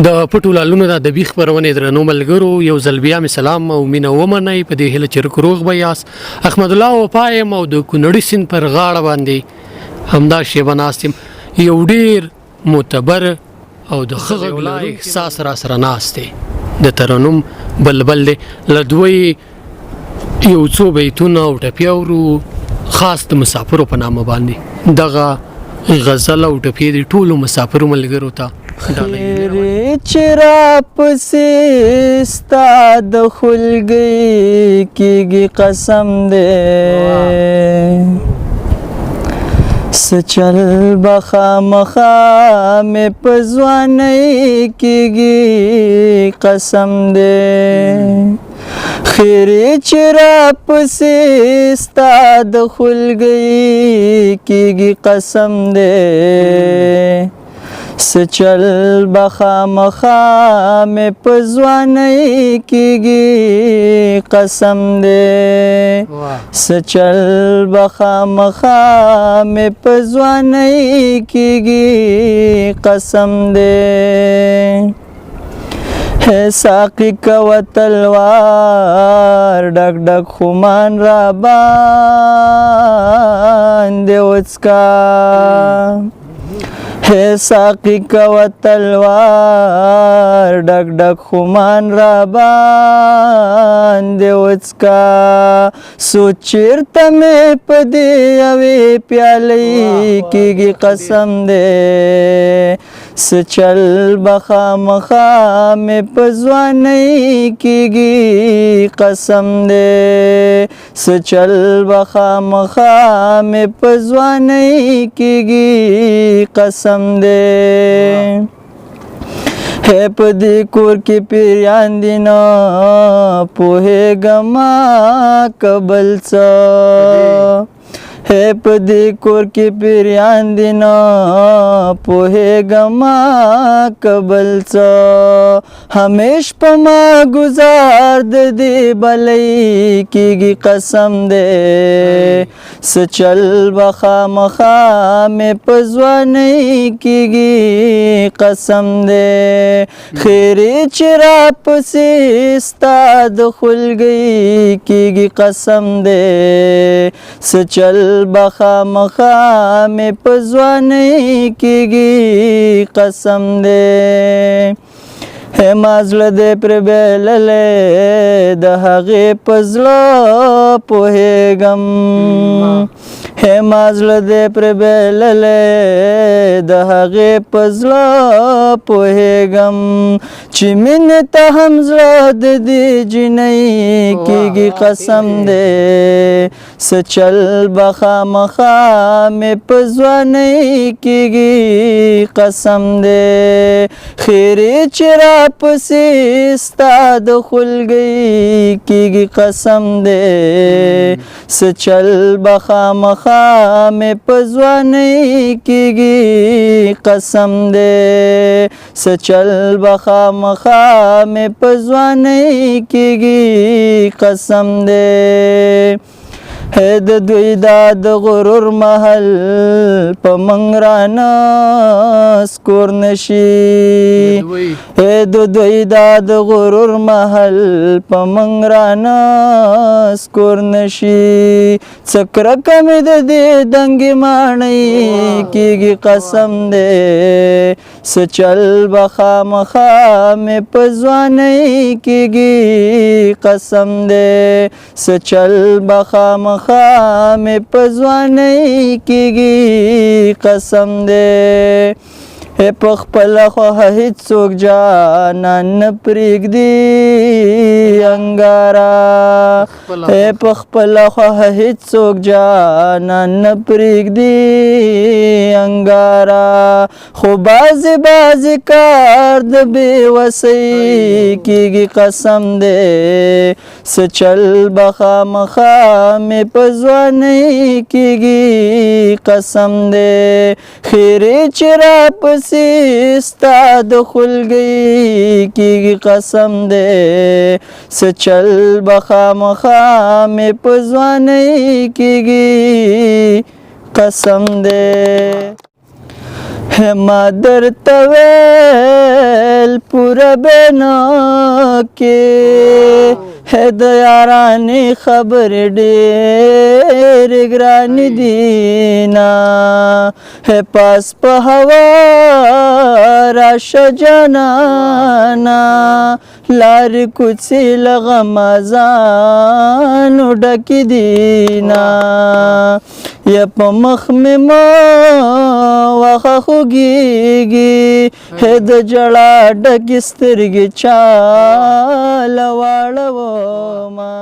د پټو لالونو د ادبي خبرونې درنو ملګرو یو ځل بیا می سلام او مینه ومنئ په دې هله چې روغ به یاست احمد الله وفایم او د کونړي سیند پر غاړه باندې همدا شیبه ناستم یو ډیر معتبر او د خغه احساس را سره ناسته د ترنم بلبل لدوی یو څو بیتونه او ټپیاورو خاص د مسافرو په نامه باندې دغه غزل او ټپی د ټولو مسافرو ملګرو ته خیری چرا پسی ستا د خلگی کیگی قسم دے سچل بخا مخا میں پزوانی کیگی قسم دے خیری چرا پسی ستا د خلگی کیگی قسم دے سچل بخا مخا میں پزوانی کیگی قسم دے سچل بخا مخا میں پزوانی کیگی قسم دے ہے ساقی کا و تلوار ڈک ڈک خمان را باندے اس کا ہے ساقی کا و تلوار ڈک ڈک خمان را باندے اس کا سوچیر تمہیں پدی اوی پیالی کیگی قسم دے سچل بخا مخا میں پزوانی کیگی قسم دے سچل بخا مخا میں پزوانی کیگی قسم دے ہے پدی کور کی پیریان دینا پوہے گما قبل سا ہے پدی کور کی پیریان دینا پوہے گما قبل سا ہمیش پما گزار دی بلی کیگی قسم دے سچل بخا مخا میں پزوانی کیگی قسم دے خیری چرا پسی ستا د خلگی کیگی قسم دے سچل بخا مخا میں پزوانی کیگی قسم دے ہے مازل دے پر بیللے د هغې پزړه پوهېږم ہے مازل دے پر بیللے د هغې پزړه پوهېږم چې مینې ته هم زړه د دې جینۍ کیږي قسم دی سچل بخا مخا مې په ځوانۍ کیږي قسم دی خیرې چې را پسې ستا د خلګۍ کیږي قسم دی سچل بخا مخا میں پزوانی کیگی قسم دے سچل بخا مخا میں پزوانی کیگی قسم دے ہے د دوی دا د غرور محل په منګرانه سکور نشي ہے د دوی دا د غرور محل په منګرانه سکور نشي څکر کم د دې دنګ ماڼۍ کیږي قسم دې سچل بخا مخا مې په ځوانۍ کیږي قسم دې سچل بخا مخا میں پزوانی کیگی قسم دے ہے پخپل خواہ هیڅ څوک جانان نه پرېږدي انګارا ہے پخپل خواہ هیڅ څوک جانان نه پرېږدي انګارا خو بعضې کار د بېوسۍ کیږي قسم دی سچل بخا مخا مې په ځوانۍ کیږي قسم دی خیرې چې را پسې ستا د خلګۍ کیږي قسم دی سچل بخا مخا مې په ځوانۍ کیږي قسم دی ما درته ویل پوره بینا کې د یارانې خبرې ډېرې ګرانې دي نه پاس په هوا راشه جانانه لارې کوڅې له غمازانو ډکې دي نه یا په مخ مې ما وخه خوږېږي د ژړا ډکې سترګې چاله واړومه